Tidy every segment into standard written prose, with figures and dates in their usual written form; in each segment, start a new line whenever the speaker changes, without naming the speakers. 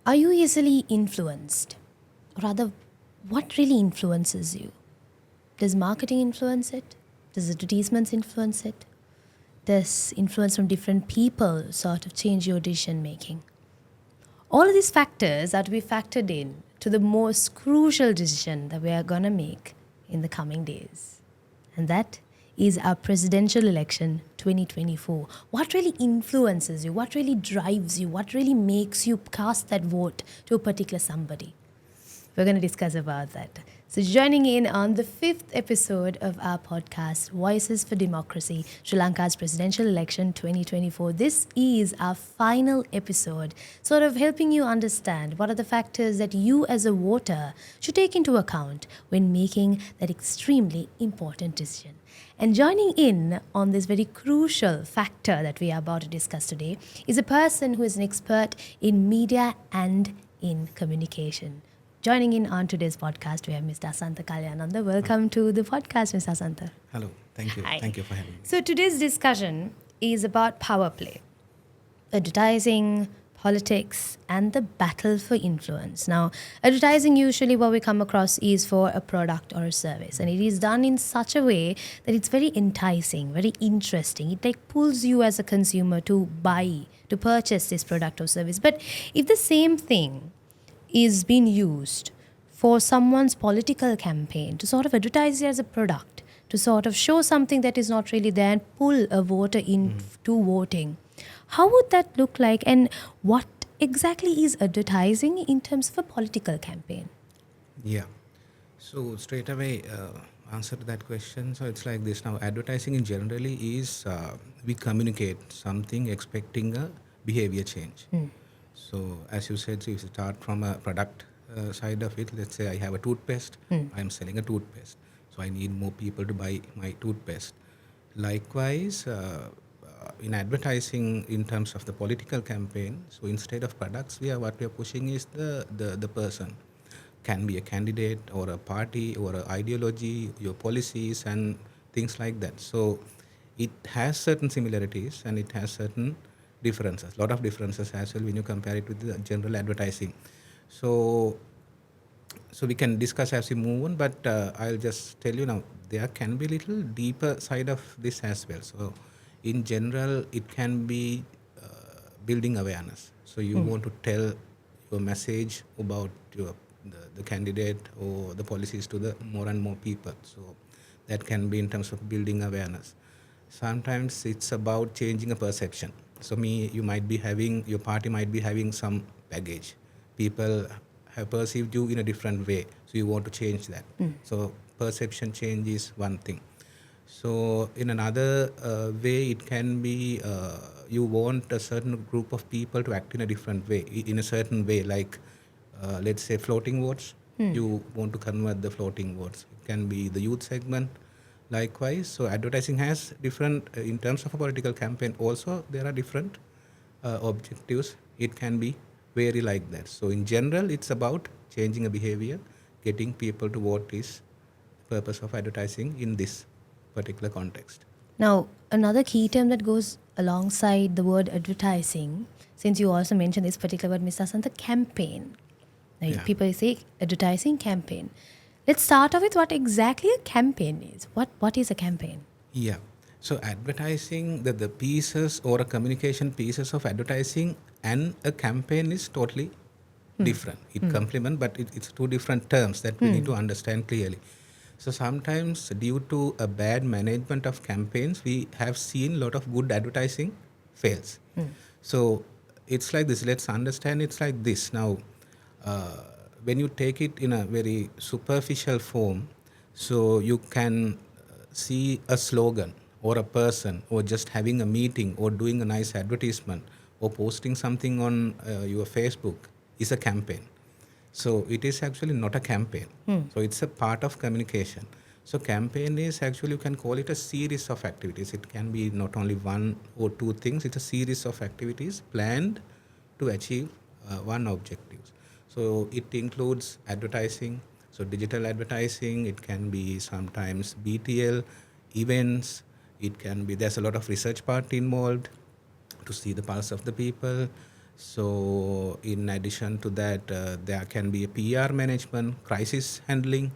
Are you easily influenced? Or rather, what really influences you? Does marketing influence it? Does advertisements influence it? Does influence from different people sort of change your decision making? All of these factors are to be factored in to the most crucial decision that we are going to make in the coming days. And that is our presidential election 2024. What really influences you? What really drives you? What really makes you cast that vote to a particular somebody? We're going to discuss about that. So joining in on the 5th episode of our podcast, Voices for Democracy, Sri Lanka's presidential election 2024. This is our final episode, sort of helping you understand what are the factors that you as a voter should take into account when making that extremely important decision. And joining in on this very crucial factor that we are about to discuss today is a person who is an expert in media and in communication. Joining in on today's podcast, we have Mr. Asantha Kalyananda. Welcome to the podcast, Mr. Asantha.
Hello, thank you.
Hi.
Thank you for having me.
So today's discussion is about power play, advertising, politics, and the battle for influence. Now, advertising usually what we come across is for a product or a service, and it is done in such a way that it's very enticing, very interesting. It like pulls you as a consumer to buy, to purchase this product or service. But if the same thing is being used for someone's political campaign to sort of advertise it as a product, to sort of show something that is not really there and pull a voter in to voting, how would that look like, and what exactly is advertising in terms of a political campaign?
Yeah. So straight away, answer to that question. So it's like this. Now, advertising in generally is we communicate something expecting a behavior change. So as you said, so if you start from a product side of it, let's say I have a toothpaste, I'm selling a toothpaste. So I need more people to buy my toothpaste. Likewise, in advertising in terms of the political campaign, so instead of products, what we are pushing is the person. Can be a candidate or a party or an ideology, your policies and things like that. So it has certain similarities and it has certain differences, lot of differences as well when you compare it with the general advertising. So we can discuss as we move on, but I'll just tell you now, there can be little deeper side of this as well. So in general, it can be building awareness. So you want to tell your message about the candidate or the policies to the more and more people. So that can be in terms of building awareness. Sometimes it's about changing a perception. So your party might be having some baggage. People have perceived you in a different way. So you want to change that. So perception change is one thing. So in another way, it can be you want a certain group of people to act in a different way, in a certain way, like let's say floating votes. You want to convert the floating votes. It can be the youth segment. Likewise, so advertising has different, in terms of a political campaign also, there are different objectives. It can be vary like that. So in general, it's about changing a behavior, getting people to vote is purpose of advertising in this particular context.
Now, another key term that goes alongside the word advertising, since you also mentioned this particular word, Mr. Asantha, campaign. Now, people say advertising campaign. Let's start off with what exactly a campaign is. What is a campaign?
Yeah. So advertising, the pieces or a communication pieces of advertising and a campaign is totally different. It complement, but it's two different terms that we need to understand clearly. So sometimes due to a bad management of campaigns, we have seen a lot of good advertising fails. So it's like this. Let's understand it's like this. Now, when you take it in a very superficial form, so you can see a slogan or a person or just having a meeting or doing a nice advertisement or posting something on your Facebook is a campaign. So it is actually not a campaign. So it's a part of communication. So campaign is actually, you can call it a series of activities. It can be not only one or two things. It's a series of activities planned to achieve one objective. So it includes advertising, so digital advertising, it can be sometimes BTL, events, it can be, there's a lot of research part involved to see the pulse of the people. So in addition to that, there can be a PR management, crisis handling.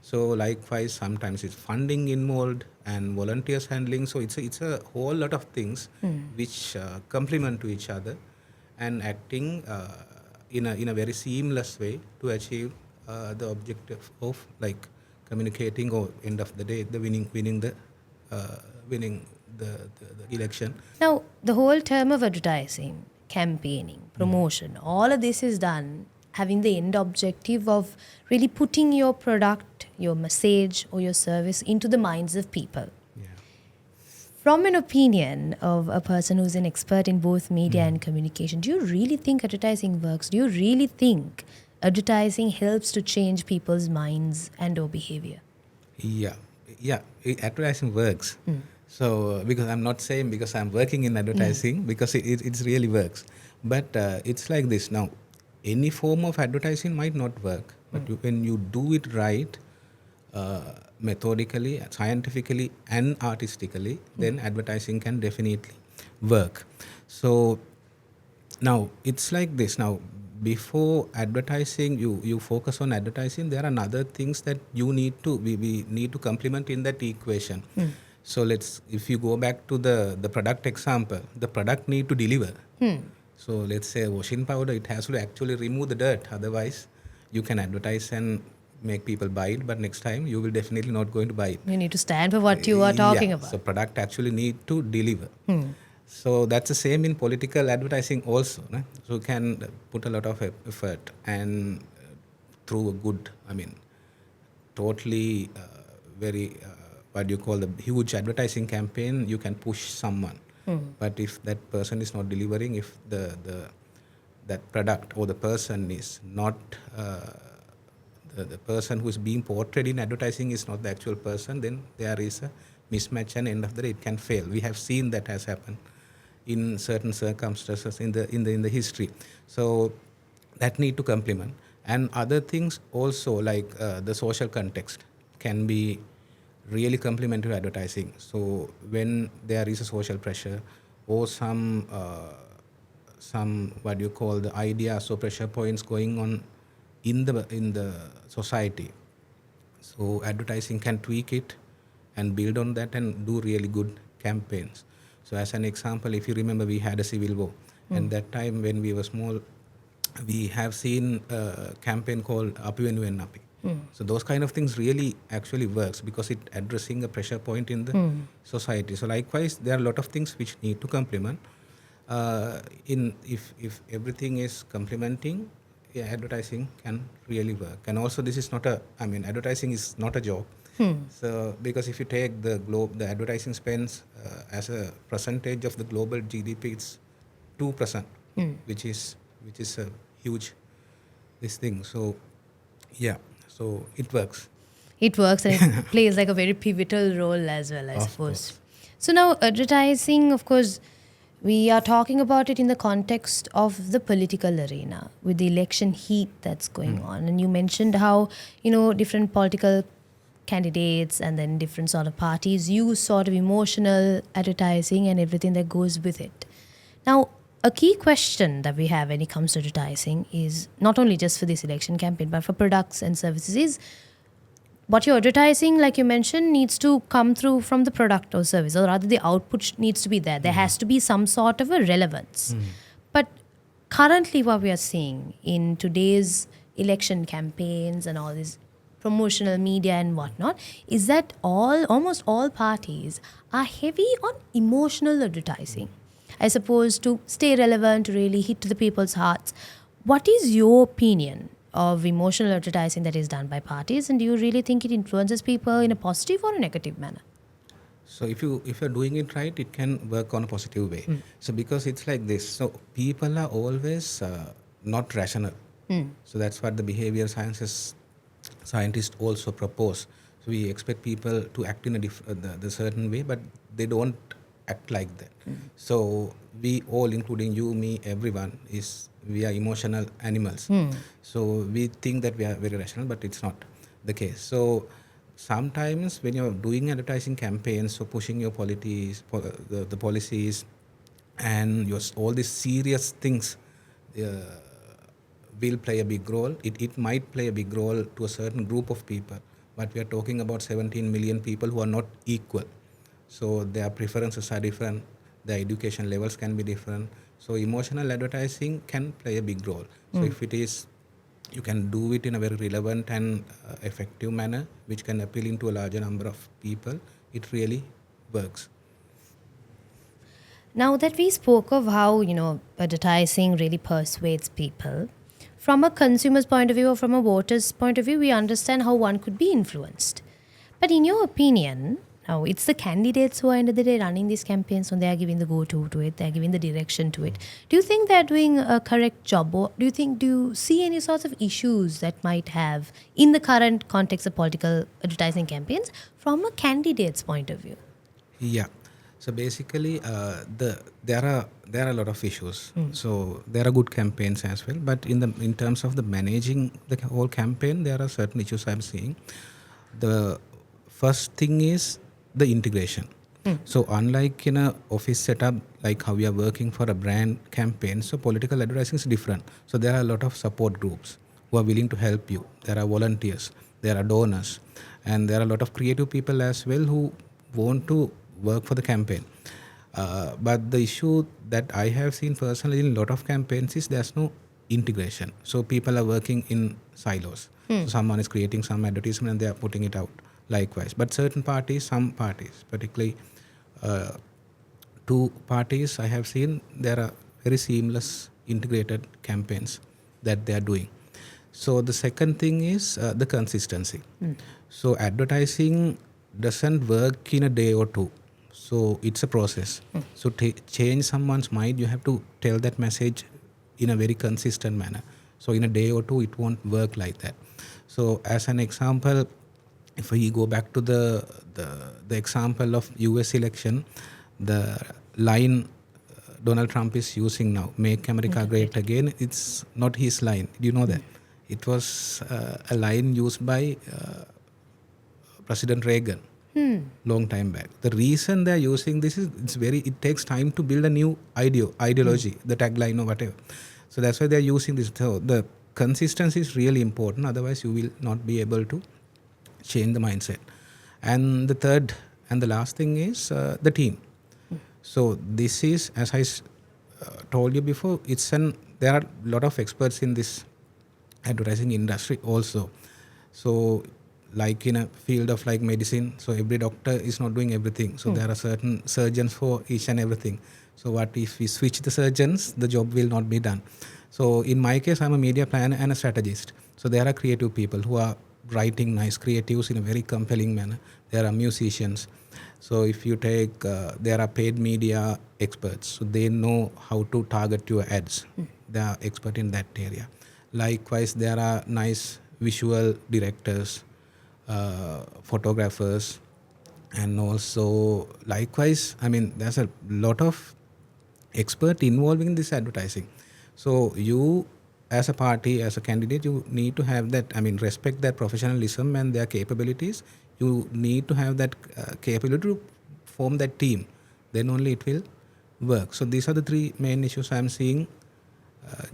So likewise, sometimes it's funding involved and volunteers handling. So it's a whole lot of things which complement to each other and acting in a very seamless way to achieve the objective of like communicating or end of the day the winning the election.
Now, the whole term of advertising, campaigning, promotion, all of this is done having the end objective of really putting your product, your message, or your service into the minds of people.
Yeah.
From an opinion of a person who's an expert in both media and communication, do you really think advertising works? Do you really think advertising helps to change people's minds and or behavior?
Yeah, advertising works. So because I'm not saying because I'm working in advertising, because it really works. But it's like this now. Any form of advertising might not work, but when you do it right, methodically, scientifically, and artistically, then advertising can definitely work. So now it's like this. Now before advertising, you focus on advertising. There are other things that you need to we need to complement in that equation. So if you go back to the product example, the product need to deliver. So let's say washing powder, it has to actually remove the dirt. Otherwise, you can advertise and make people buy it, but next time you will definitely not going to buy it.
You need to stand for what you are talking about.
So product actually need to deliver. So that's the same in political advertising also. No? So you can put a lot of effort and through a good, totally very, what do you call the huge advertising campaign, you can push someone. But if that person is not delivering, if that product or the person is not the person who is being portrayed in advertising is not the actual person, then there is a mismatch and end of the day it can fail. We have seen that has happened in certain circumstances in the history. So that need to complement. And other things also like the social context can be really complementary advertising. So when there is a social pressure or some what you call the ideas or pressure points going on in the society, so advertising can tweak it and build on that and do really good campaigns. So as an example, if you remember, we had a civil war, and that time when we were small, we have seen a campaign called Api Venu Ennapi. So those kind of things really actually works because it addressing a pressure point in the society. So likewise, there are a lot of things which need to complement. If everything is complementing, advertising can really work. And also, this is not advertising is not a joke. So because if you take the advertising spends as a percentage of the global GDP, it's 2%, which is a huge this thing. So so it works.
It works and it plays like a very pivotal role as well, I
Of
suppose.
course.
So now advertising, of course, we are talking about it in the context of the political arena with the election heat that's going on. And you mentioned how, different political candidates and then different sort of parties use sort of emotional advertising and everything that goes with it. Now, a key question that we have when it comes to advertising is not only just for this election campaign, but for products and services is what you're advertising, like you mentioned, needs to come through from the product or service, or rather the output needs to be there. There has to be some sort of a relevance. But currently what we are seeing in today's election campaigns and all this promotional media and whatnot is that almost all parties are heavy on emotional advertising. I suppose to stay relevant, to really hit to the people's hearts. What is your opinion of emotional advertising that is done by parties, and do you really think it influences people in a positive or a negative manner?
So if you're doing it right, it can work on a positive way. So because it's like this, so people are always not rational. So that's what the behavior scientists also propose. So we expect people to act in the certain way, but they don't act like that. So we all, including you, me, everyone, we are emotional animals. So we think that we are very rational, but it's not the case. So sometimes when you're doing advertising campaigns, so pushing your the policies and all these serious things will play a big role. It might play a big role to a certain group of people, but we are talking about 17 million people who are not equal. So their preferences are different, their education levels can be different. So emotional advertising can play a big role. So if it is, you can do it in a very relevant and effective manner, which can appeal into a larger number of people, it really works.
Now that we spoke of how, advertising really persuades people, from a consumer's point of view or from a voter's point of view, we understand how one could be influenced. But in your opinion, now it's the candidates who are end of the day running these campaigns and they are giving the go-to to it, they're giving the direction to it. Do you think they're doing a correct job, or do you see any sorts of issues that might have in the current context of political advertising campaigns from a candidate's point of view?
Yeah. So basically, there are a lot of issues. So there are good campaigns as well, but in terms of the managing the whole campaign, there are certain issues I'm seeing. The first thing is the integration. So unlike in a office setup, like how we are working for a brand campaign, so political advertising is different. So there are a lot of support groups who are willing to help you. There are volunteers, there are donors, and there are a lot of creative people as well who want to work for the campaign. But the issue that I have seen personally in a lot of campaigns is there's no integration. So people are working in silos. So someone is creating some advertisement and they are putting it out likewise. But some parties, particularly two parties I have seen, there are very seamless integrated campaigns that they are doing. So the second thing is the consistency. So advertising doesn't work in a day or two. So it's a process. So to change someone's mind, you have to tell that message in a very consistent manner. So in a day or two, it won't work like that. So as an example, if we go back to the example of US election, the line Donald Trump is using now, "Make America Great Again," it's not his line. Do you know that? It was a line used by President Reagan long time back. The reason they're using this is it takes time to build a new ideology, the tagline or whatever. So that's why they're using this. So the consistency is really important. Otherwise, you will not be able to change the mindset. And the third and the last thing is the team. So this is, as I told you before, there are a lot of experts in this advertising industry also. So like in a field of like medicine, so every doctor is not doing everything. So there are certain surgeons for each and everything. So what if we switch the surgeons, the job will not be done. So in my case, I'm a media planner and a strategist. So there are creative people who are writing nice creatives in a very compelling manner. There are musicians. So if you take, there are paid media experts. So they know how to target your ads. They are expert in that area. Likewise, there are nice visual directors, photographers, and also likewise, there's a lot of expert involved in this advertising. So you as a party, as a candidate, you need to have that, respect their professionalism and their capabilities. You need to have that capability to form that team. Then only it will work. So these are the three main issues I'm seeing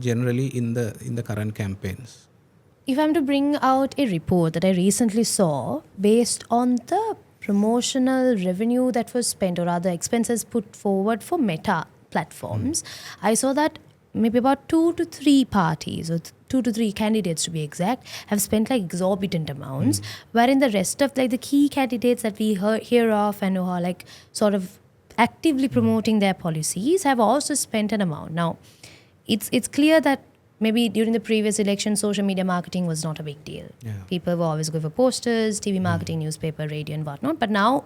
generally in the current campaigns.
If I'm to bring out a report that I recently saw based on the promotional revenue that was spent, or rather expenses put forward for Meta platforms, I saw that maybe about 2 to 3 parties, or 2 to 3 candidates to be exact, have spent like exorbitant amounts, wherein the rest of like the key candidates that we hear of and who are like sort of actively promoting their policies have also spent an amount. Now, it's clear that maybe during the previous election, social media marketing was not a big deal.
Yeah.
People were always going for posters, TV marketing, newspaper, radio, and whatnot. But now,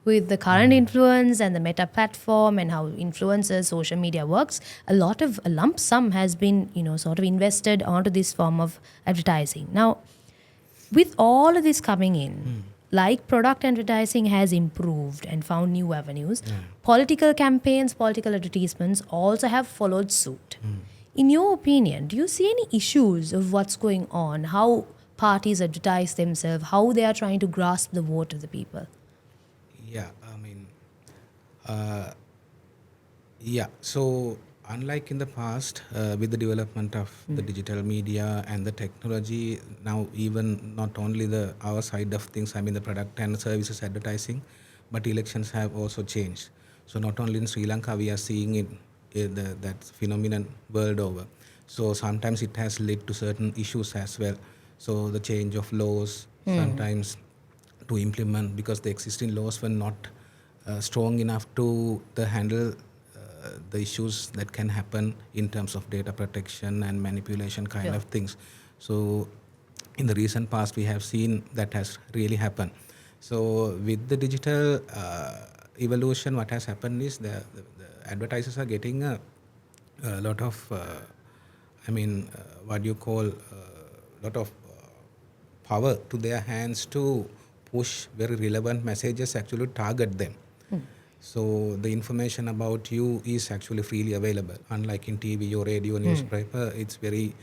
with the current influence and the Meta platform and how influencers, social media works, a lump sum has been, sort of invested onto this form of advertising. Now, with all of this coming in, like product advertising has improved and found new avenues, political campaigns, political advertisements also have followed suit. In your opinion, do you see any issues of what's going on, how parties advertise themselves, how they are trying to grasp the vote of the people?
So Unlike in the past, with the development of the digital media and the technology, now even not only the our side of things, I mean the product and services advertising, but elections have also changed. So not only in Sri Lanka, we are seeing it, that phenomenon world over. So sometimes it has led to certain issues as well. So the change of laws sometimes to implement, because the existing laws were not strong enough to handle the issues that can happen in terms of data protection and manipulation kind of things. So in the recent past, we have seen that has really happened. So with the digital evolution, what has happened is the advertisers are getting a lot of, what do you call, lot of power to their hands to push very relevant messages, actually target them. So the information about you is actually freely available. Unlike in TV or radio, newspaper, it's very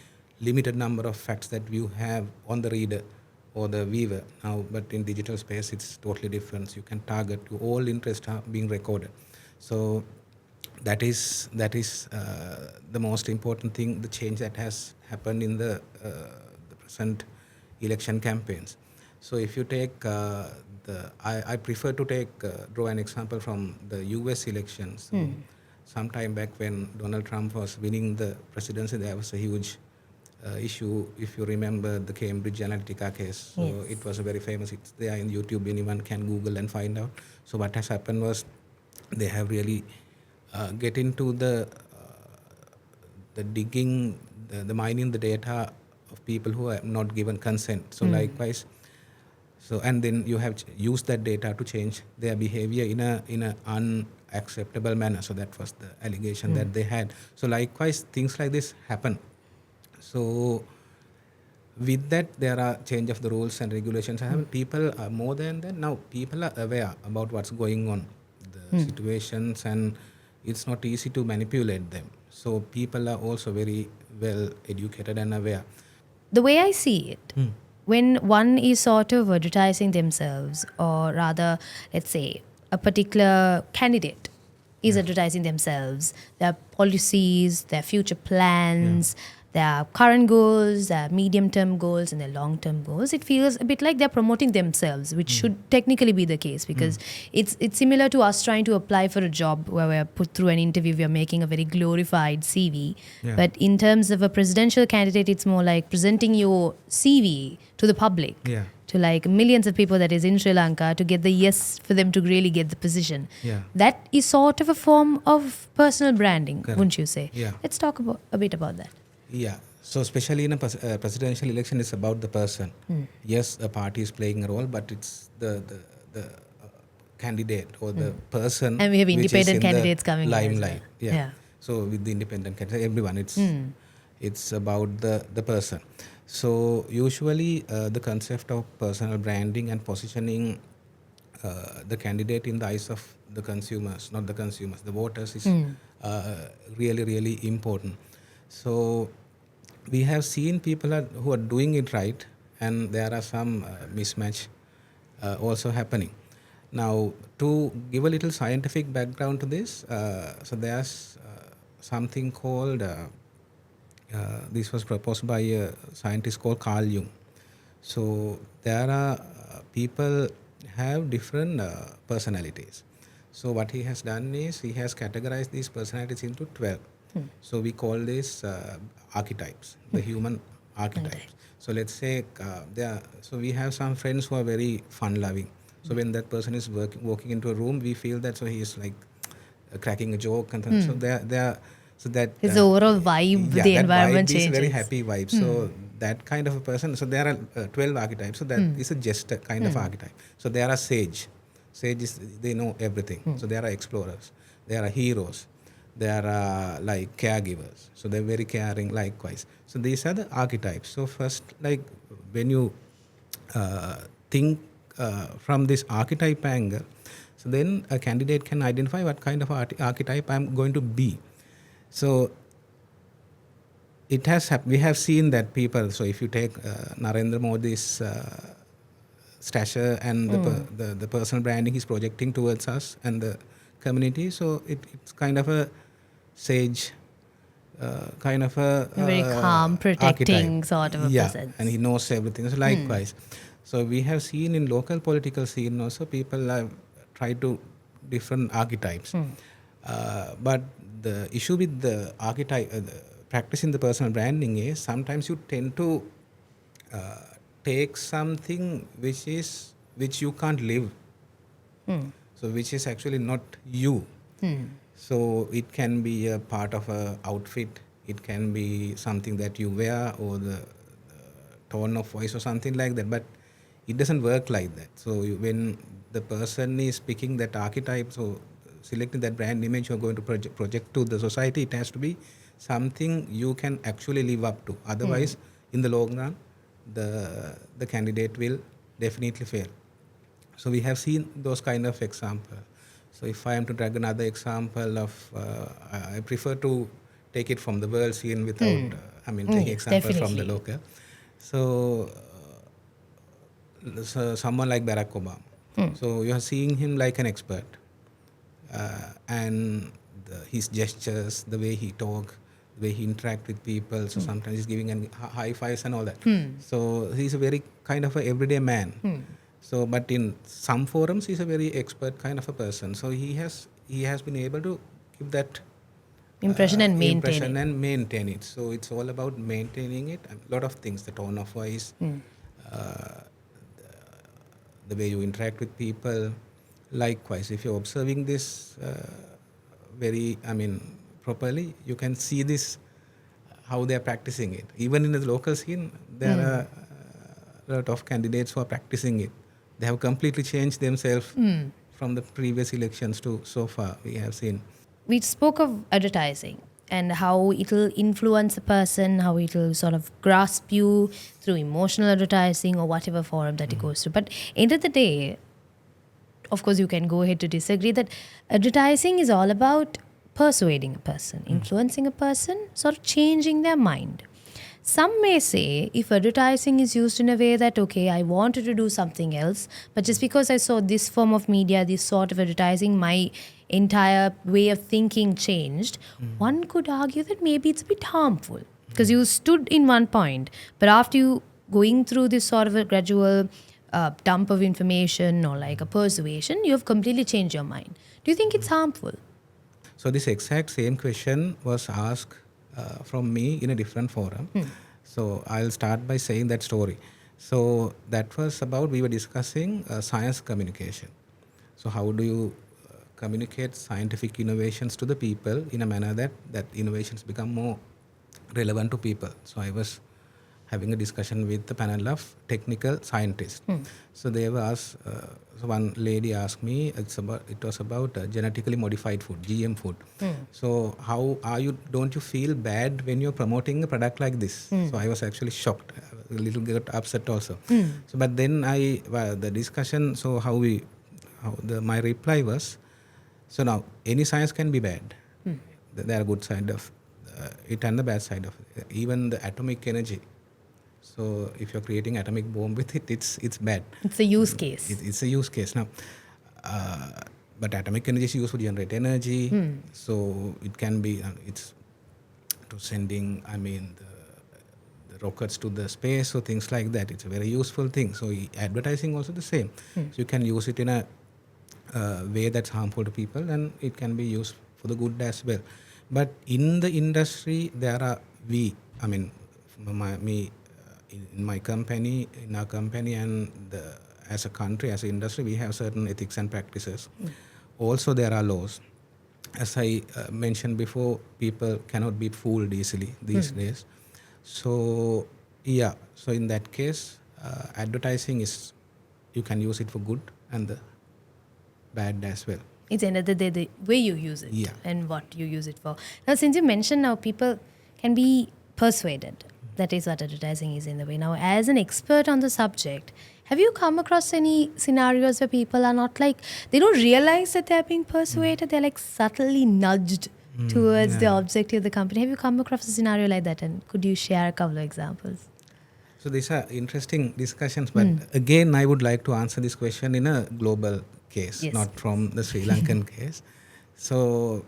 limited number of facts that you have on the reader or the viewer. Now, but in digital space, it's totally different. You can target. All interests are being recorded. So that is the most important thing. The change that has happened in the present election campaigns. So if you take I prefer to draw an example from the US elections. So some time back when Donald Trump was winning the presidency, there was a huge issue, if you remember the Cambridge Analytica case. So it was a very famous, it's there in YouTube, anyone can Google and find out. So what has happened was they have really get into the digging, the mining the data of people who have not given consent. So likewise, so and then you have used that data to change their behavior in a unacceptable manner. So that was the allegation that they had. So likewise, things like this happen. So with that, there are change of the rules and regulations. People are more than that. Now people are aware about what's going on, the situations, and it's not easy to manipulate them. So people are also very well educated and aware.
The way I see it, when one is sort of advertising themselves, or rather, let's say, a particular candidate is advertising themselves, their policies, their future plans, their current goals, their medium-term goals, and their long-term goals, it feels a bit like they're promoting themselves, which should technically be the case, because it's similar to us trying to apply for a job where we're put through an interview, we're making a very glorified CV.
Yeah.
But in terms of a presidential candidate, it's more like presenting your CV to the public,
Yeah.
to like millions of people that is in Sri Lanka, to get the yes for them to really get the position.
Yeah.
That is sort of a form of personal branding,
Correct.
wouldn't you say?
Yeah.
Let's talk a bit about that.
Yeah. So especially in a presidential election, it's about the person. Yes, a party is playing a role, but it's the candidate or the person.
And we have
which is
independent
in
candidates
the
coming in as well.
limelight. Yeah.
Yeah.
So with the independent candidate, everyone, it's about the person. So usually the concept of personal branding and positioning the candidate in the eyes of the consumers, not the consumers, the voters, is really, really important. So we have seen people who are doing it right, and there are some mismatch also happening. Now, to give a little scientific background to this, so there's something called, this was proposed by a scientist called Carl Jung. So there are people have different personalities. So what he has done is he has categorized these personalities into 12. So we call this archetypes, the human archetypes. So let's say so we have some friends who are very fun-loving. So when that person is walking into a room, we feel that so he is like cracking a joke, and so so that
His overall vibe, the
that
environment
vibe
changes.
is very happy vibe. So that kind of a person. So there are 12 archetypes. So that is a jester kind of archetype. So there are sage. Sages, they know everything. So there are explorers. There are heroes. There are like caregivers. So they're very caring likewise. So these are the archetypes. So first, like when you think from this archetype angle, so then a candidate can identify what kind of archetype I'm going to be. So it has we have seen that people. So if you take Narendra Modi's stature and the personal branding he's projecting towards us and the community, so it's kind of a sage kind of a
Very calm, protecting
archetype.
sort of a
Yeah,
presence.
and he knows everything. So likewise, so we have seen in local political scene also people have tried to different archetypes. But the issue with the archetype, practicing the personal branding is sometimes you tend to take something which you can't live. So which is actually not you. So it can be a part of a outfit. It can be something that you wear or the tone of voice or something like that. But it doesn't work like that. So when the person is picking that archetype, so selecting that brand image you're going to project to the society, it has to be something you can actually live up to. Otherwise, in the long run, the candidate will definitely fail. So we have seen those kind of example. So if I am to drag another example of, I prefer to take it from the world scene without, taking
Yes,
example from the
definitely.
local. So, someone like Barack Obama. So you are seeing him like an expert, and his gestures, the way he talk, the way he interact with people. So sometimes he's giving high fives and all that. So he's a very kind of a everyday man. So, but in some forums, he's a very expert kind of a person. So he has been able to give that
Impression and maintain
impression
it.
and maintain it. So it's all about maintaining it. A lot of things, the tone of voice, the way you interact with people. Likewise, if you're observing this properly, you can see this how they are practicing it. Even in the local scene, there are a lot of candidates who are practicing it. They have completely changed themselves from the previous elections to so far we have seen.
We spoke of advertising and how it'll influence a person, how it'll sort of grasp you through emotional advertising or whatever forum that it goes through. But end of the day, of course, you can go ahead to disagree that advertising is all about persuading a person, influencing a person, sort of changing their mind. Some may say if advertising is used in a way that, okay, I wanted to do something else, but just because I saw this form of media, this sort of advertising, my entire way of thinking changed, one could argue that maybe it's a bit harmful because you stood in one point, but after you going through this sort of a gradual dump of information or like a persuasion, you have completely changed your mind. Do you think it's harmful?
So this exact same question was asked from me in a different forum. So I'll start by saying that story. So that was about, we were discussing science communication. So how do you communicate scientific innovations to the people in a manner that innovations become more relevant to people. So I was having a discussion with the panel of technical scientists. So they were asked, so one lady asked me, it was about genetically modified food, GM food. So how don't you feel bad when you're promoting a product like this? So I was actually shocked, a little bit upset also. So but then the discussion, so my reply was, so now any science can be bad. There are good side of it and the bad side of it. Even the atomic energy. So if you're creating atomic bomb with it, it's bad.
It's a use case.
It's a use case now. But atomic energy is used to generate energy. So it can be, it's to sending, the rockets to the space or things like that. It's a very useful thing. So advertising also the same. So you can use it in a way that's harmful to people, and it can be used for the good as well. But in the industry, there are in my company, in our company, and as a country, as an industry, we have certain ethics and practices. Also, there are laws. As I mentioned before, people cannot be fooled easily these days. So, yeah. So in that case, advertising is, you can use it for good and the bad as well.
It's another day the way you use it and what you use it for. Now, since you mentioned now people can be persuaded, that is what advertising is in the way. Now, as an expert on the subject, have you come across any scenarios where people are not like, they don't realize that they're being persuaded, they're like subtly nudged towards the objective of the company? Have you come across a scenario like that, and could you share a couple of examples?
So these are interesting discussions, but again, I would like to answer this question in a global case, not from the Sri Lankan case. So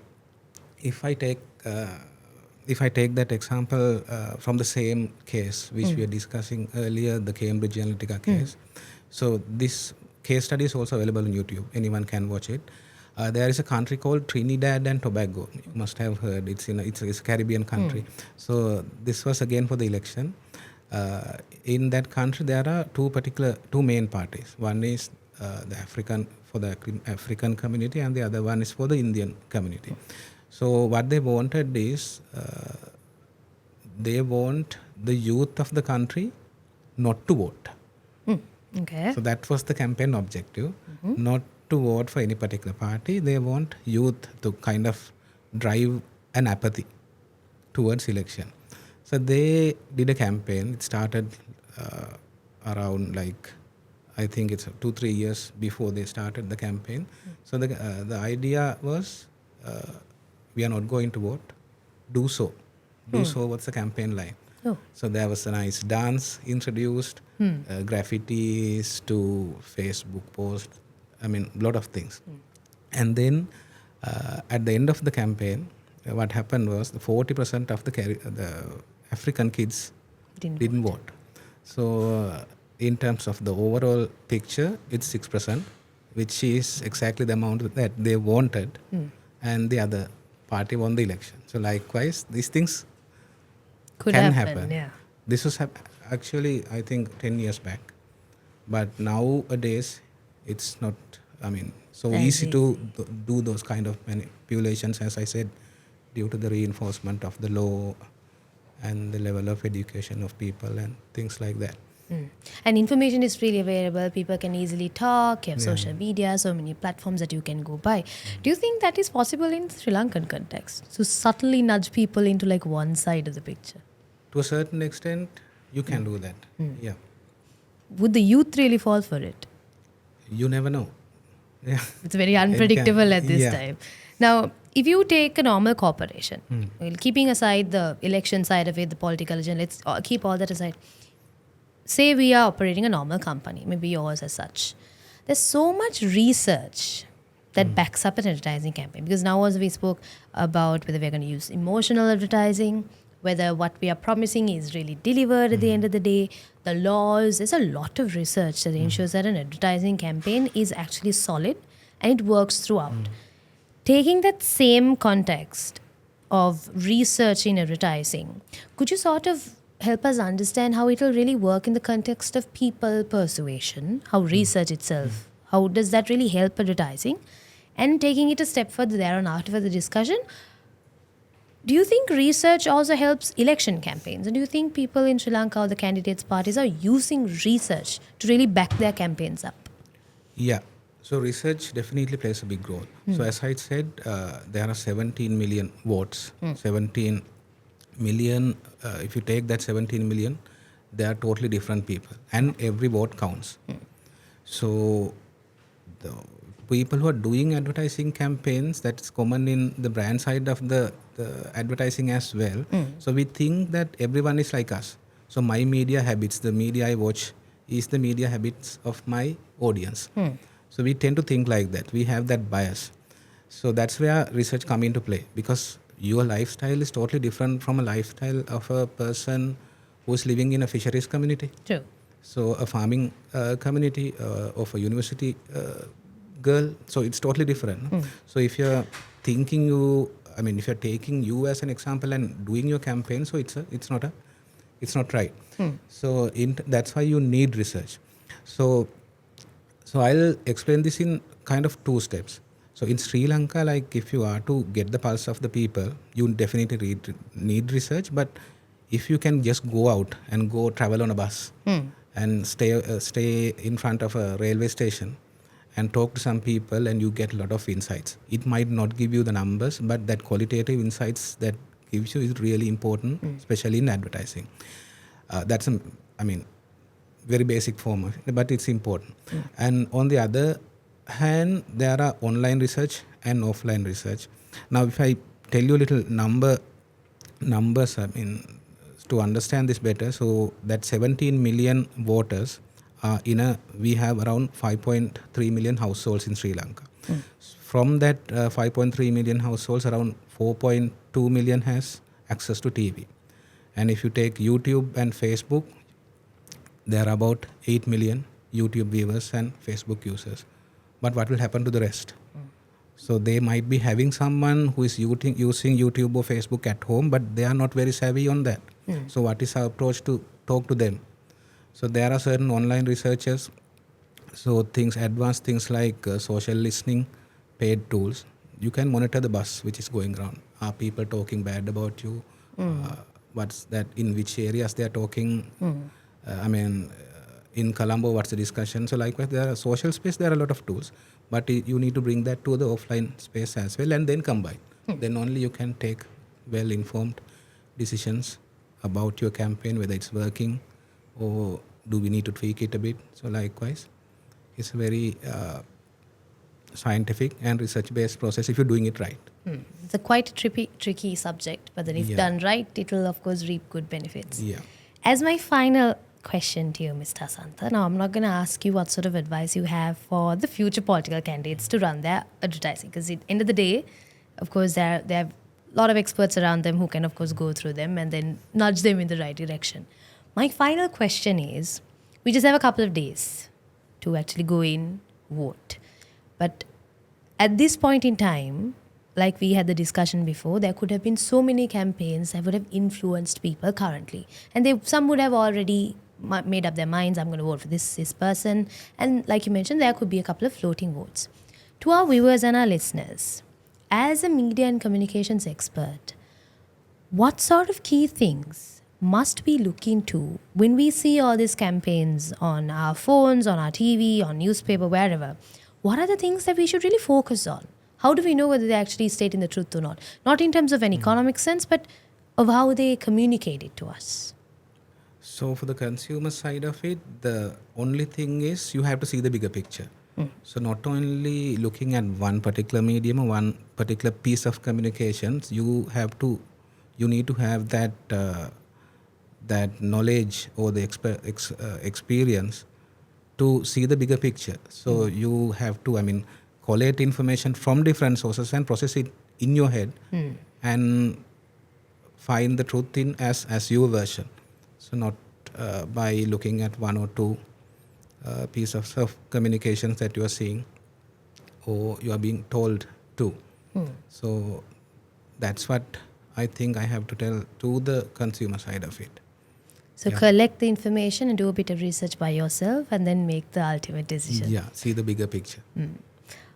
if I take if I take that example from the same case which we were discussing earlier, the Cambridge Analytica case. So this case study is also available on YouTube. Anyone can watch it. There is a country called Trinidad and Tobago. You must have heard. It's a Caribbean country. So this was again for the election. In that country, there are two main parties. One is the African community, and the other one is for the Indian community. So what they wanted is they want the youth of the country not to vote.
Okay.
So that was the campaign objective, not to vote for any particular party. They want youth to kind of drive an apathy towards election. So they did a campaign. It started around I think it's 2-3 years before they started the campaign. So the idea was we are not going to vote. Do so. Do so was the campaign line.
Oh.
So there was a nice dance introduced, graffitis to Facebook posts, a lot of things. And then at the end of the campaign, what happened was the 40% of the African kids didn't vote. So in terms of the overall picture, it's 6%, which is exactly the amount that they wanted, and the other party won the election. So likewise, these things can happen.
Yeah.
This was actually, I think, 10 years back. But nowadays, it's not, so easy to do those kind of manipulations, as I said, due to the reinforcement of the law and the level of education of people and things like that.
And information is freely available. People can easily talk. You have social media, so many platforms that you can go by. Do you think that is possible in Sri Lankan context? So subtly nudge people into one side of the picture?
To a certain extent, you can do that. Yeah.
Would the youth really fall for it?
You never know. Yeah.
It's very unpredictable at this
Yeah.
time. Now, if you take a normal corporation, keeping aside the election side of it, the political agenda, let's keep all that aside. Say we are operating a normal company, maybe yours as such. There's so much research that backs up an advertising campaign. Because now as we spoke about whether we're going to use emotional advertising, whether what we are promising is really delivered at the end of the day, the laws, there's a lot of research that ensures that an advertising campaign is actually solid and it works throughout. Taking that same context of research in advertising, could you sort of help us understand how it will really work in the context of people persuasion, how research itself, how does that really help advertising? And taking it a step further there on after the discussion, do you think research also helps election campaigns? And do you think people in Sri Lanka or the candidates' parties are using research to really back their campaigns up?
Yeah. So research definitely plays a big role. So as I said, there are 17 million votes. 17 million, if you take that 17 million, they are totally different people. And every vote counts. So the people who are doing advertising campaigns, that's common in the brand side of the advertising as well. So we think that everyone is like us. So my media habits, the media I watch, is the media habits of my audience. So we tend to think like that. We have that bias. So that's where research come into play, because your lifestyle is totally different from a lifestyle of a person who is living in a fisheries community.
True.
So a farming community of a university girl. So it's totally different. So if you're thinking if you're taking you as an example and doing your campaign, so it's not right. So that's why you need research. So I'll explain this in kind of 2 steps. So in Sri Lanka, if you are to get the pulse of the people, you definitely need research. But if you can just go out and go travel on a bus and stay in front of a railway station and talk to some people, and you get a lot of insights. It might not give you the numbers, but that qualitative insights that gives you is really important, especially in advertising. That's very basic form of it, but it's important. And on the other hand, there are online research and offline research. Now, if I tell you a little numbers, to understand this better, so that 17 million voters we have around 5.3 million households in Sri Lanka. From that 5.3 million households, around 4.2 million has access to TV. And if you take YouTube and Facebook, there are about 8 million YouTube viewers and Facebook users. But what will happen to the rest? So they might be having someone who is using YouTube or Facebook at home, but they are not very savvy on that. So what is our approach to talk to them? So there are certain online researchers, so advanced things like social listening, paid tools. You can monitor the bus which is going around. Are people talking bad about you? What's that? In which areas they are talking? In Colombo, what's the discussion? So likewise, there are social space. There are a lot of tools, but you need to bring that to the offline space as well, and then combine. Then only you can take well-informed decisions about your campaign, whether it's working or do we need to tweak it a bit. So likewise, it's a very scientific and research-based process if you're doing it right.
It's a quite tricky subject, but then if done right, it will of course reap good benefits.
Yeah.
As my final question to you, Mr. Asantha, now I'm not going to ask you what sort of advice you have for the future political candidates to run their advertising, because at the end of the day, of course, there are a lot of experts around them who can of course go through them and then nudge them in the right direction. My final question is, we just have a couple of days to actually go in, vote. But at this point in time, like we had the discussion before, there could have been so many campaigns that would have influenced people currently. And some would have already made up their minds, I'm going to vote for this person. And like you mentioned, there could be a couple of floating votes. To our viewers and our listeners, as a media and communications expert, what sort of key things must we look into when we see all these campaigns on our phones, on our TV, on newspaper, wherever? What are the things that we should really focus on? How do we know whether they're actually stating the truth or not? Not in terms of an economic sense, but of how they communicate it to us.
So for the consumer side of it, the only thing is you have to see the bigger picture. So not only looking at one particular medium or one particular piece of communications, you need to have that knowledge or the experience to see the bigger picture. So you have to, collate information from different sources and process it in your head and find the truth in as your version. So not by looking at one or two pieces of communications that you are seeing or you are being told to. So that's what I think I have to tell to the consumer side of it.
So collect the information and do a bit of research by yourself and then make the ultimate decision.
Yeah, see the bigger picture.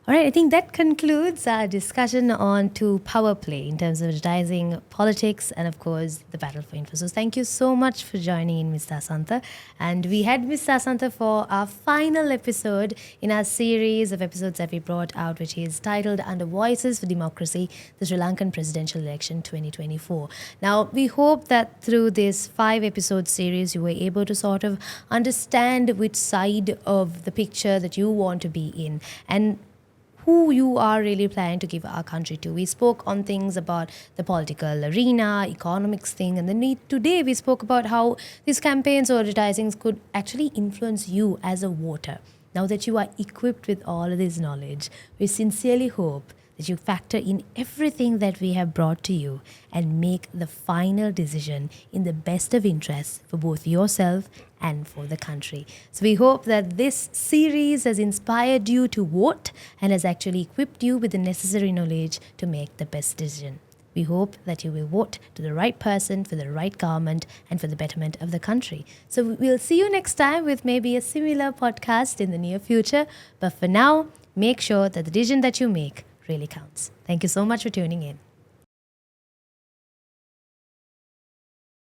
All right, I think that concludes our discussion on to power play in terms of advertising, politics, and of course, the battle for info. So thank you so much for joining in, Mr. Asantha. And we had Mr. Asantha for our final episode in our series of episodes that we brought out, which is titled Under Voices for Democracy, the Sri Lankan Presidential Election 2024. Now, we hope that through this 5-episode series, you were able to sort of understand which side of the picture that you want to be in and who you are really planning to give our country to. We spoke on things about the political arena, economics thing, and then today we spoke about how these campaigns or advertisings could actually influence you as a voter. Now that you are equipped with all of this knowledge, we sincerely hope that you factor in everything that we have brought to you and make the final decision in the best of interests for both yourself and for the country. So we hope that this series has inspired you to vote and has actually equipped you with the necessary knowledge to make the best decision. We hope that you will vote to the right person for the right government and for the betterment of the country. So we'll see you next time with maybe a similar podcast in the near future. But for now, make sure that the decision that you make really counts. Thank you so much for tuning in.